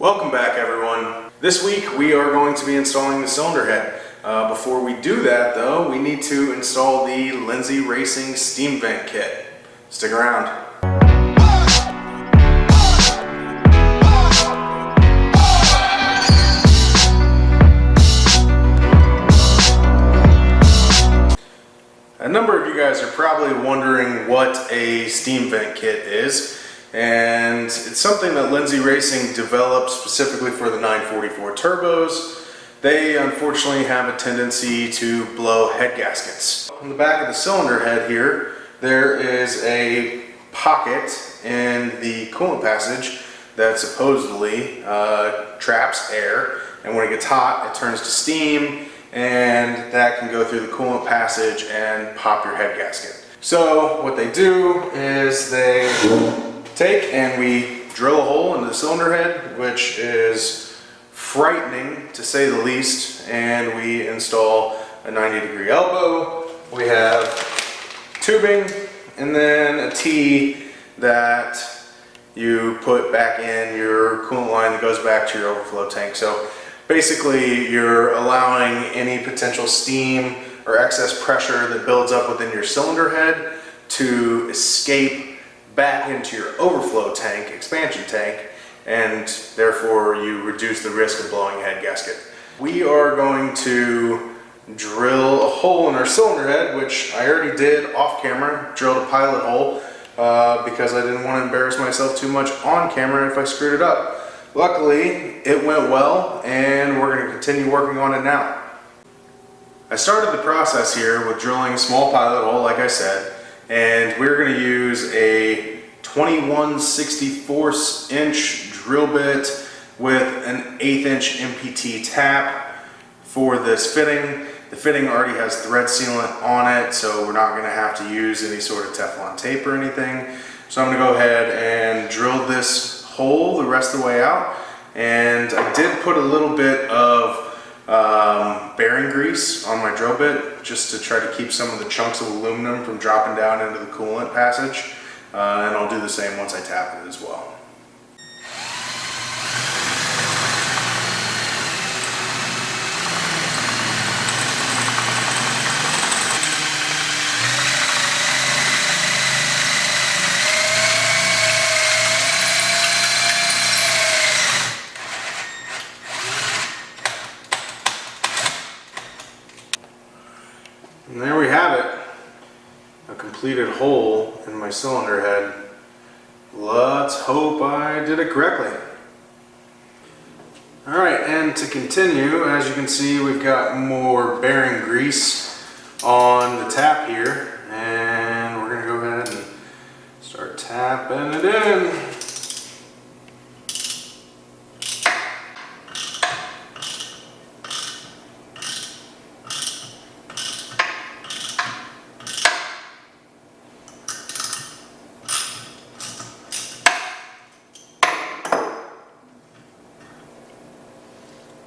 Welcome back, everyone. This week we are going to be installing the cylinder head. Before we do that though, we need to install the Lindsey Racing steam vent kit. Stick around. A number of you guys are probably wondering what a steam vent kit is. And it's something that Lindsey Racing developed specifically for the 944 turbos. They unfortunately have a tendency to blow head gaskets. On the back of the cylinder head here, there is a pocket in the coolant passage that supposedly traps air, and when it gets hot it turns to steam, and that can go through the coolant passage and pop your head gasket. So what they do is they take and we drill a hole into the cylinder head, which is frightening to say the least, and we install a 90-degree elbow. We have tubing and then a T that you put back in your coolant line that goes back to your overflow tank. So basically you're allowing any potential steam or excess pressure that builds up within your cylinder head to escape back into your overflow tank, expansion tank, and therefore you reduce the risk of blowing a head gasket. We are going to drill a hole in our cylinder head, which I already did off camera, drilled a pilot hole because I didn't want to embarrass myself too much on camera if I screwed it up. Luckily, it went well, and we're going to continue working on it now. I started the process here with drilling a small pilot hole, like I said, and we're going to use a 21/64 inch drill bit with an 1/8 inch MPT tap for this fitting. The fitting already has thread sealant on it, so we're not going to have to use any sort of Teflon tape or anything. So I'm going to go ahead and drill this hole the rest of the way out. And I did put a little bit of bearing grease on my drill bit just to try to keep some of the chunks of aluminum from dropping down into the coolant passage, and I'll do the same once I tap it as well. And there we have it, a completed hole in my cylinder head. Let's hope I did it correctly. Alright, and to continue, as you can see, we've got more bearing grease on the tap here, and we're going to go ahead and start tapping it in.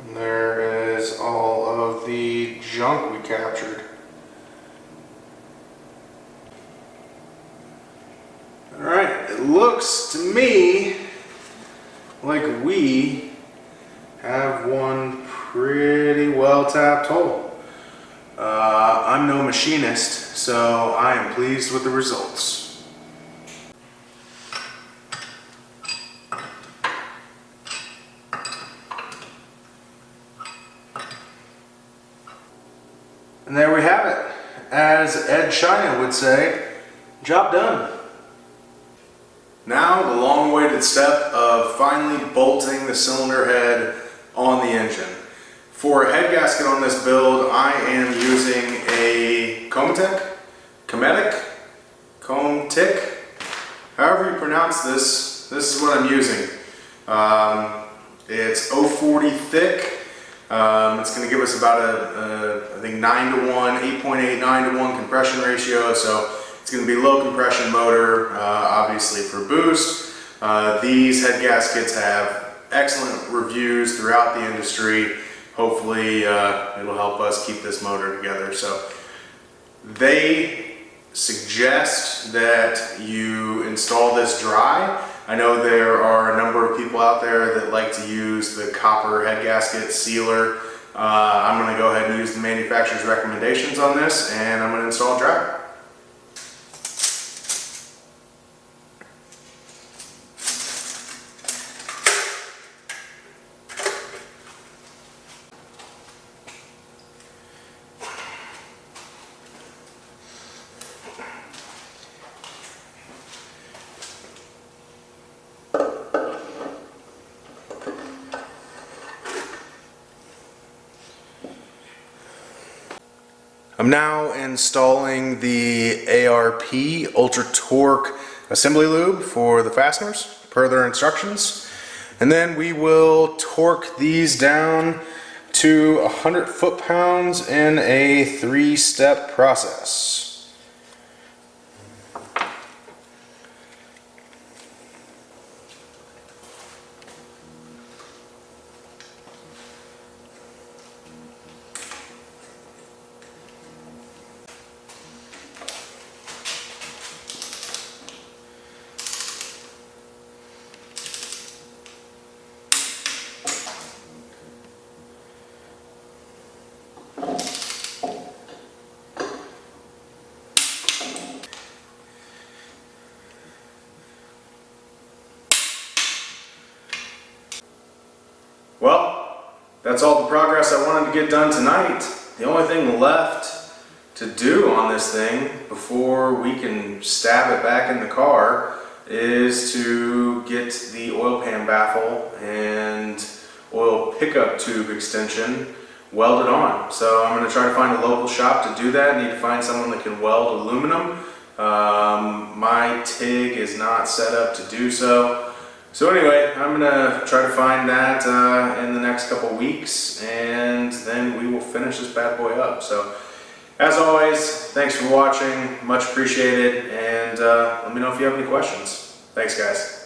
And there is all of the junk we captured. Alright, it looks to me like we have one pretty well tapped hole. I'm no machinist, so I am pleased with the results. And there we have it. As Ed China would say, job done. Now the long-awaited step of finally bolting the cylinder head on the engine. For a head gasket on this build, I am using a Cometic, however you pronounce this. This is what I'm using. It's 040 thick. It's going to give us about I think 9-to-1, 8.8, 9-to-1 compression ratio, so it's going to be low compression motor, obviously for boost. These head gaskets have excellent reviews throughout the industry. Hopefully it'll help us keep this motor together. So they suggest that you install this dry I know there are a number of people out there that like to use the copper head gasket sealer. I'm going to go ahead and use the manufacturer's recommendations on this, and I'm going to install a driver. I'm now installing the ARP Ultra Torque assembly lube for the fasteners per their instructions, and then we will torque these down to 100 foot-pounds in a 3-step process. Well, that's all the progress I wanted to get done tonight. The only thing left to do on this thing before we can stab it back in the car is to get the oil pan baffle and oil pickup tube extension welded on. So I'm going to try to find a local shop to do that. I need to find someone that can weld aluminum. My TIG is not set up to do so. So anyway, I'm going to try to find that in the next couple weeks, and then we will finish this bad boy up. So as always, thanks for watching, much appreciated, and let me know if you have any questions. Thanks guys.